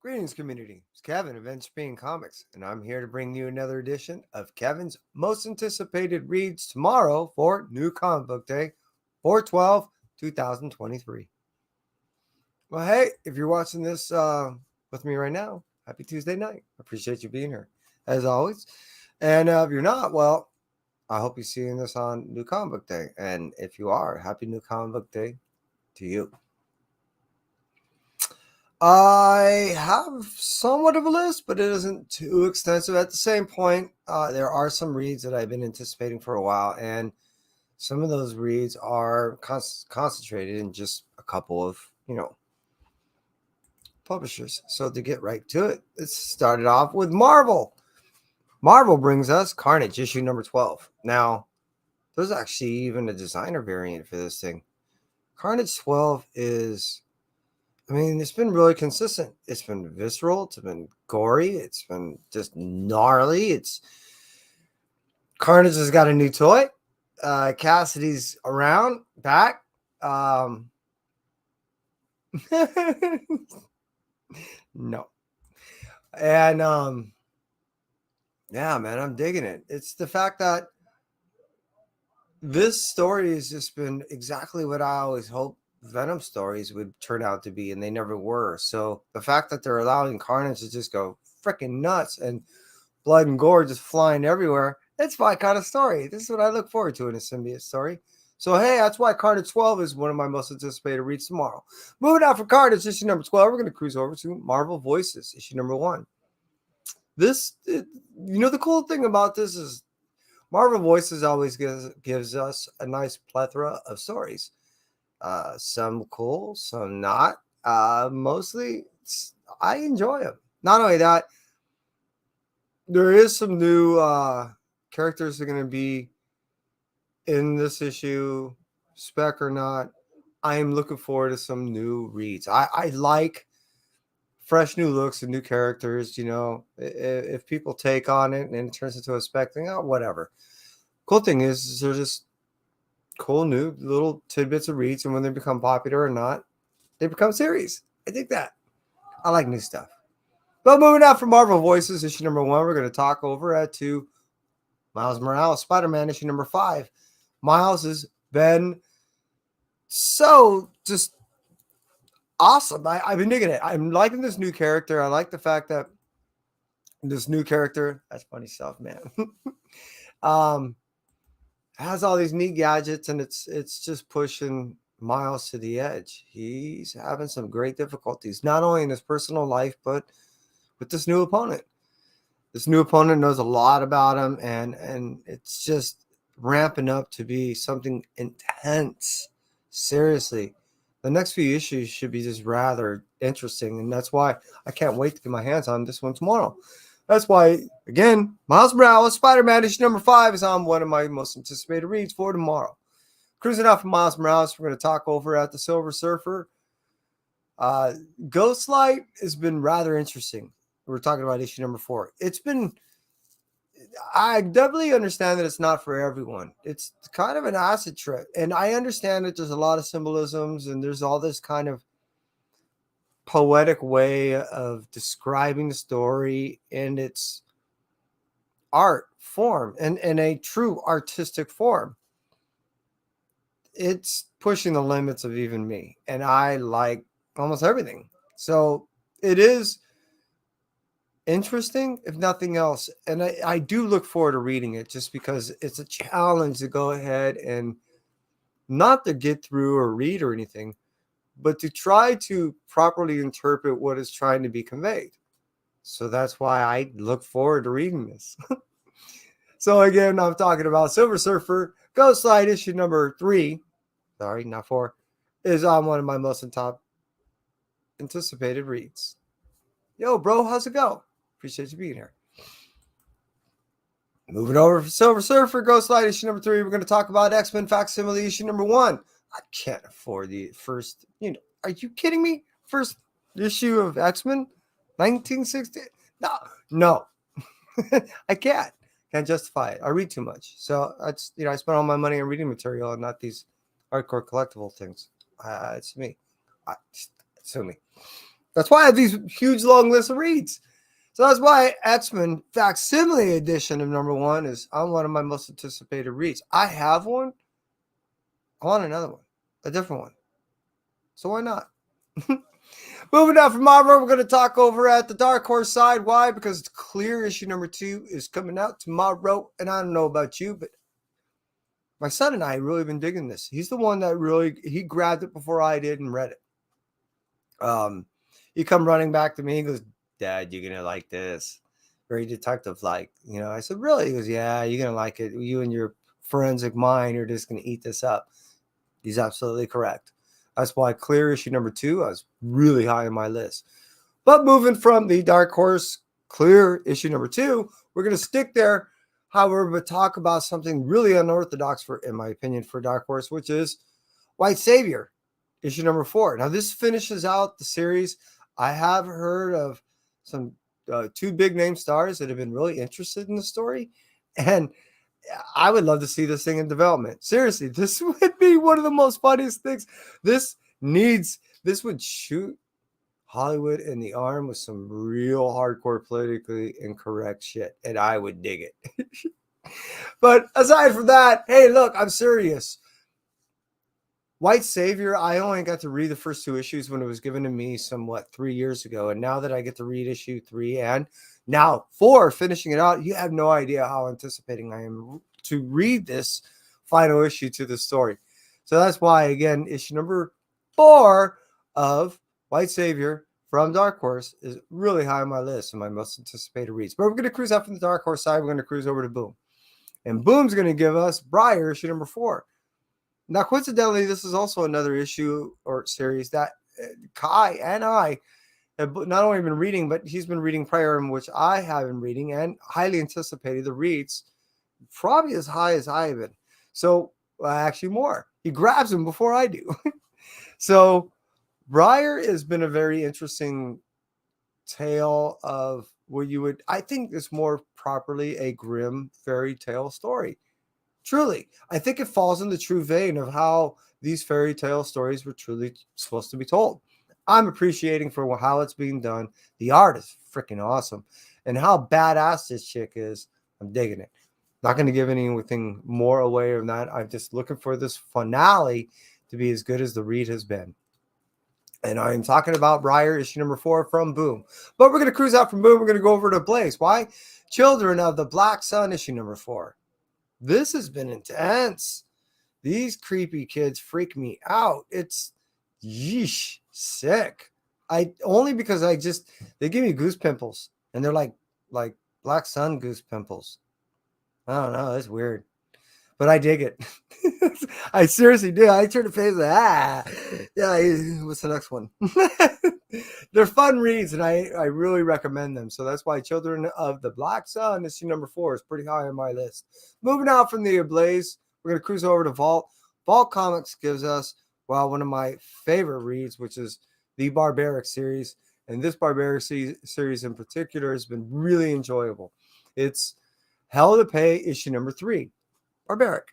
Greetings, community. It's Kevin of NCBD Comics, and I'm here to bring you another edition of Kevin's most anticipated reads tomorrow for New Comic Book Day, 4/12, 2023. Well, hey, if you're watching this with me right now, happy Tuesday night. I appreciate you being here, as always. And if you're not, well, I hope you're seeing this on New Comic Book Day. And if you are, happy New Comic Book Day to you. I have somewhat of a list, but it isn't too extensive. At the same point, there are some reads that I've been anticipating for a while, and some of those reads are concentrated in just a couple of, publishers. So to get right to it, let's start it off with Marvel. Marvel brings us Carnage, issue number 12. Now, there's actually even a designer variant for this thing. Carnage 12 is... it's been really consistent. It's been visceral. It's been gory. It's been just gnarly. Carnage has got a new toy. Cassidy's around, back. No. And yeah, man, I'm digging it. It's the fact that this story has just been exactly what I always hoped Venom stories would turn out to be, and they never were. So the fact that they're allowing Carnage to just go freaking nuts and blood and gore just flying everywhere, it's my kind of story. This is what I look forward to in a symbiote story. So hey, that's why Carnage 12 is one of my most anticipated reads tomorrow. Moving on from Carnage, issue number 12, we're going to cruise over to Marvel Voices, issue number 1. The cool thing about this is Marvel Voices always gives us a nice plethora of stories. Some cool, some not. Mostly, I enjoy them. Not only that, there is some new characters that are going to be in this issue, spec or not. I am looking forward to some new reads. I like fresh new looks and new characters. If people take on it and it turns into a spec thing, whatever. Cool thing is they're just cool new little tidbits of reads, and when they become popular or not, they become series. I think that. I like new stuff. But moving on from Marvel Voices, issue number 1, we're going to talk over to Miles Morales, Spider-Man, issue number 5. Miles has been so just awesome. I've been digging it. I'm liking this new character. I like the fact that this new character, that's funny stuff, man. Has all these neat gadgets, and it's just pushing Miles to the edge. He's having some great difficulties, not only in his personal life, but with this new opponent. This new opponent knows a lot about him, and it's just ramping up to be something intense. Seriously. The next few issues should be just rather interesting, and that's why I can't wait to get my hands on this one tomorrow. That's why, again, Miles Morales, Spider-Man, issue number 5 is on one of my most anticipated reads for tomorrow. Cruising out from Miles Morales, we're going to talk over at the Silver Surfer. Ghostlight has been rather interesting. We're talking about issue number 4. I definitely understand that it's not for everyone. It's kind of an acid trip. And I understand that there's a lot of symbolisms and there's all this kind of poetic way of describing the story in its art form and in a true artistic form. It's pushing the limits of even me, and I like almost everything. So it is interesting, if nothing else. And I do look forward to reading it just because it's a challenge to go ahead and not to get through or read or anything, but to try to properly interpret what is trying to be conveyed. So that's why I look forward to reading this. So again, I'm talking about Silver Surfer, Ghostlight, issue number 3. Sorry, not 4. Is on one of my most top anticipated reads. Yo, bro, how's it go? Appreciate you being here. Moving over from Silver Surfer, Ghostlight, issue number 3. We're going to talk about X-Men Facsimile, issue number 1. I can't afford the first, are you kidding me? First issue of X-Men, 1960? No. I can't justify it. I read too much. So that's, I spend all my money on reading material and not these hardcore collectible things. It's me. Sue me. That's why I have these huge long lists of reads. So that's why X-Men Facsimile Edition of #1 is on one of my most anticipated reads. I have one. I want another one, a different one. So why not? Moving on from Marvel, we're going to talk over at the Dark Horse side. Why? Because it's clear issue #2 is coming out tomorrow. And I don't know about you, but my son and I really been digging this. He's the one that he grabbed it before I did and read it. He come running back to me. He goes, "Dad, you're going to like this." Very detective like. I said, "Really?" He goes, "Yeah, you're going to like it. You and your forensic mind are just going to eat this up." He's absolutely correct. That's why clear issue #2 I was really high on my list. But moving from the Dark Horse clear issue #2, we're going to stick there. However, but talk about something really unorthodox in my opinion, for Dark Horse, which is White Savior issue #4. Now, this finishes out the series. I have heard of some 2 big name stars that have been really interested in the story, and I would love to see this thing in development. Seriously, this would be one of the most funniest things. This would shoot Hollywood in the arm with some real hardcore politically incorrect shit, and I would dig it. But aside from that, hey, look, I'm serious. White Savior, I only got to read the first 2 issues when it was given to me 3 years ago. And now that I get to read issue 3 and now 4, finishing it out, you have no idea how anticipating I am to read this final issue to the story. So that's why, again, issue #4 of White Savior from Dark Horse is really high on my list and my most anticipated reads. But we're going to cruise up from the Dark Horse side. We're going to cruise over to Boom. And Boom's going to give us Briar issue #4. Now, coincidentally, this is also another issue or series that Kai and I have not only been reading, but he's been reading prior, which I have been reading and highly anticipated the reads, probably as high as I have been. So, actually more. He grabs them before I do. So, Briar has been a very interesting tale of what I think is more properly a grim fairy tale story. Truly, I think it falls in the true vein of how these fairy tale stories were truly supposed to be told. I'm appreciating for how it's being done. The art is freaking awesome. And how badass this chick is, I'm digging it. Not going to give anything more away than that. I'm just looking for this finale to be as good as the read has been. And I'm talking about Briar issue #4 from Boom. But we're going to cruise out from Boom. We're going to go over to Blaze. Why? Children of the Black Sun issue #4. This has been intense. These creepy kids freak me out. It's yeesh, sick. I only because they give me goose pimples, and they're like Black Sun goose pimples. I don't know. It's weird, but I dig it. I seriously do. I turn the page yeah. What's the next one? They're fun reads, and I really recommend them. So that's why Children of the Black Sun issue #4 is pretty high on my list. Moving out from the Ablaze, we're going to cruise over to Vault. Vault Comics gives us, one of my favorite reads, which is the Barbaric series. And this Barbaric series in particular has been really enjoyable. It's Hell to Pay issue #3, Barbaric.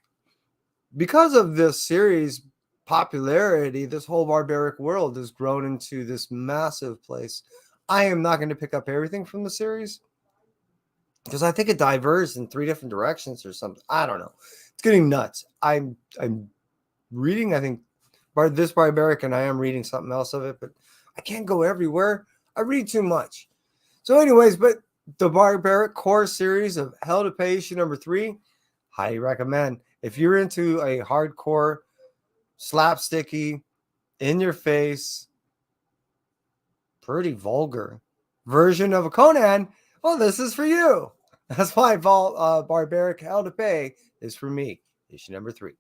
Because of this series' popularity, this whole barbaric world has grown into this massive place. I am not going to pick up everything from the series because I think it diverged in 3 different directions or something. I don't know. It's getting nuts. I'm reading, I think, this Barbaric, and I am reading something else of it, but I can't go everywhere. I read too much. So anyways, but the Barbaric core series of Hell to Pay issue #3, highly recommend. If you're into a hardcore, slapsticky, in your face, pretty vulgar version of a Conan, well, this is for you. That's why Barbaric Hell to Pay is for me, issue #3.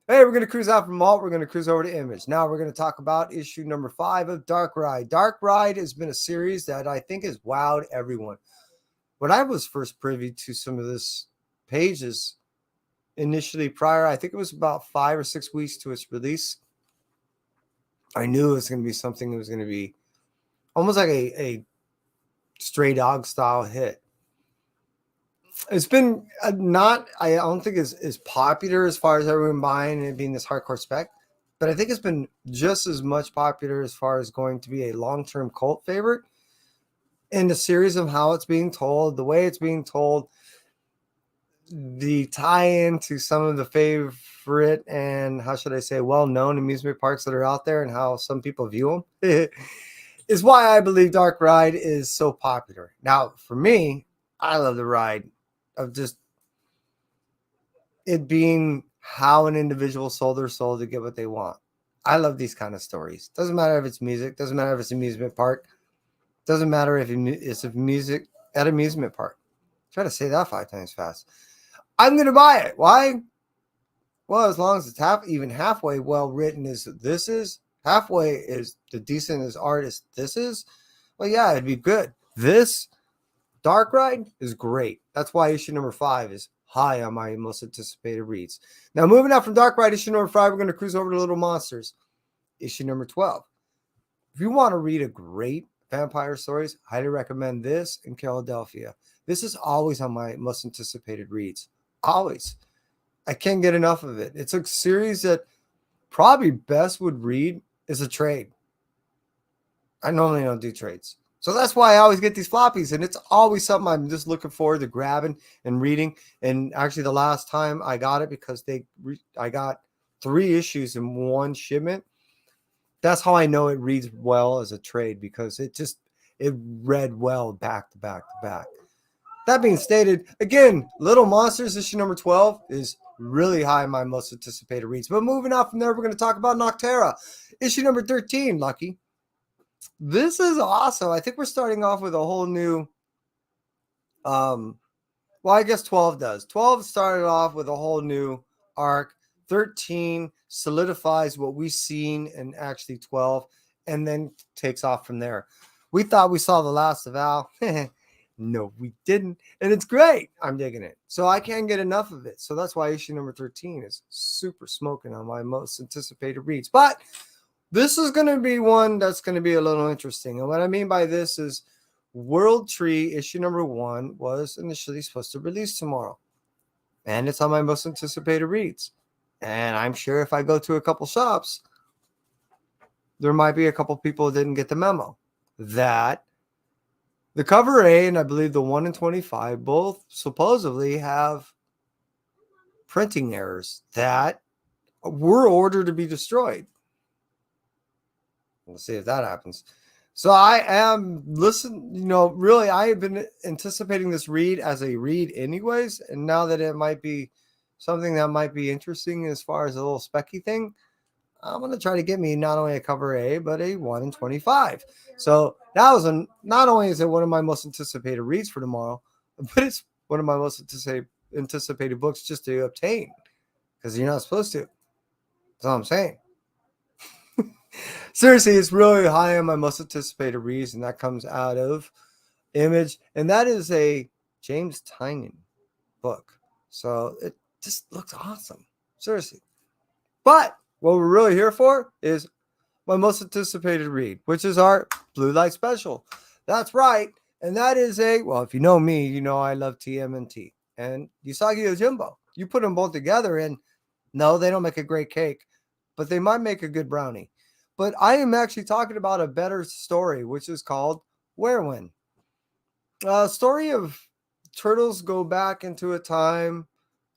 Hey, we're going to cruise out from Vault. We're going to cruise over to Image. Now we're going to talk about issue #5 of Dark Ride. Dark Ride has been a series that I think has wowed everyone. When I was first privy to some of this pages, initially prior, I think it was about 5 or 6 weeks to its release, I knew it was going to be something that was going to be almost like a Stray Dog style hit. It's been I don't think is popular as far as everyone buying and it being this hardcore spec, but I think it's been just as much popular as far as going to be a long-term cult favorite in the series of how it's being told, the way it's being told, the tie-in to some of the favorite and, how should I say, well-known amusement parks that are out there and how some people view them is why I believe Dark Ride is so popular. Now, for me, I love the ride of just it being how an individual sold their soul to get what they want. I love these kind of stories. Doesn't matter if it's music. Doesn't matter if it's amusement park. Doesn't matter if it's music at amusement park. Try to say that 5 times fast. I'm going to buy it. Why? Well, as long as it's even halfway well written as this is, halfway is the decent as artist this is, well, yeah, it'd be good. This Dark Ride is great. That's why issue number 5 is high on my most anticipated reads. Now, moving out from Dark Ride, issue number 5, we're going to cruise over to Little Monsters, issue number 12. If you want to read a great vampire stories, highly recommend this in Philadelphia. This is always on my most anticipated reads. Always. I can't get enough of it. It's a series that probably best would read is a trade. I normally don't do trades. So that's why I always get these floppies, and it's always something I'm just looking forward to grabbing and reading. And actually, the last time I got it, because I got 3 issues in one shipment. That's how I know it reads well as a trade, because it read well back to back to back. That being stated, again, Little Monsters issue number 12 is really high in my most anticipated reads. But moving on from there, we're going to talk about Noctera, issue number 13, Lucky. This is awesome. I think we're starting off with a whole new, well, I guess 12 does. 12 started off with a whole new arc. 13 solidifies what we've seen in actually 12 and then takes off from there. We thought we saw the last of Al. No, we didn't. And it's great. I'm digging it. So I can't get enough of it. So that's why issue number 13 is super smoking on my most anticipated reads. But this is going to be one that's going to be a little interesting. And what I mean by this is World Tree issue number 1 was initially supposed to release tomorrow. And it's on my most anticipated reads. And I'm sure if I go to a couple shops, there might be a couple people that didn't get the memo that the cover A and I believe the 1 in 25 both supposedly have printing errors that were ordered to be destroyed. We'll see if that happens. So I am really I have been anticipating this read as a read anyways. And now that it might be something that might be interesting as far as a little specky thing, I'm going to try to get me not only a cover A, but a 1 in 25. So that was not only is it one of my most anticipated reads for tomorrow, but it's one of my most anticipated books just to obtain, because you're not supposed to. That's all I'm saying. Seriously, it's really high on my most anticipated reads, and that comes out of Image, and that is a James Tynion book. So it just looks awesome. Seriously. But what we're really here for is my most anticipated read, which is our Blue Light Special. That's right. And that is if you know me, you know I love TMNT and Usagi Yojimbo. You put them both together, and no, they don't make a great cake, but they might make a good brownie. But I am actually talking about a better story, which is called Werewin. A story of turtles go back into a time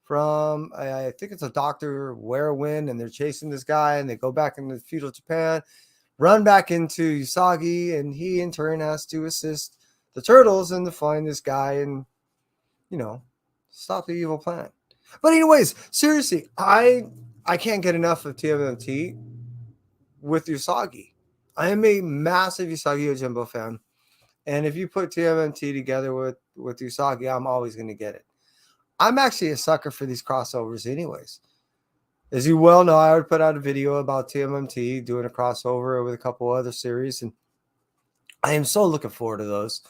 from, I think it's a Dr. Werewin, and they're chasing this guy, and they go back into feudal Japan, run back into Usagi, and he in turn has to assist the turtles and to find this guy and, stop the evil plan. But anyways, seriously, I can't get enough of TMNT with Usagi. I am a massive Usagi Yojimbo fan. And if you put TMNT together with Usagi, I'm always going to get it. I'm actually a sucker for these crossovers anyways. As you well know, I would put out a video about TMNT doing a crossover with a couple other series, and I am so looking forward to those.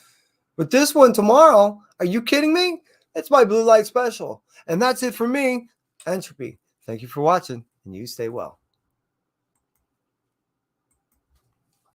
But this one tomorrow, are you kidding me? It's my Blue Light Special. And that's it for me, Entropy. Thank you for watching, and you stay well.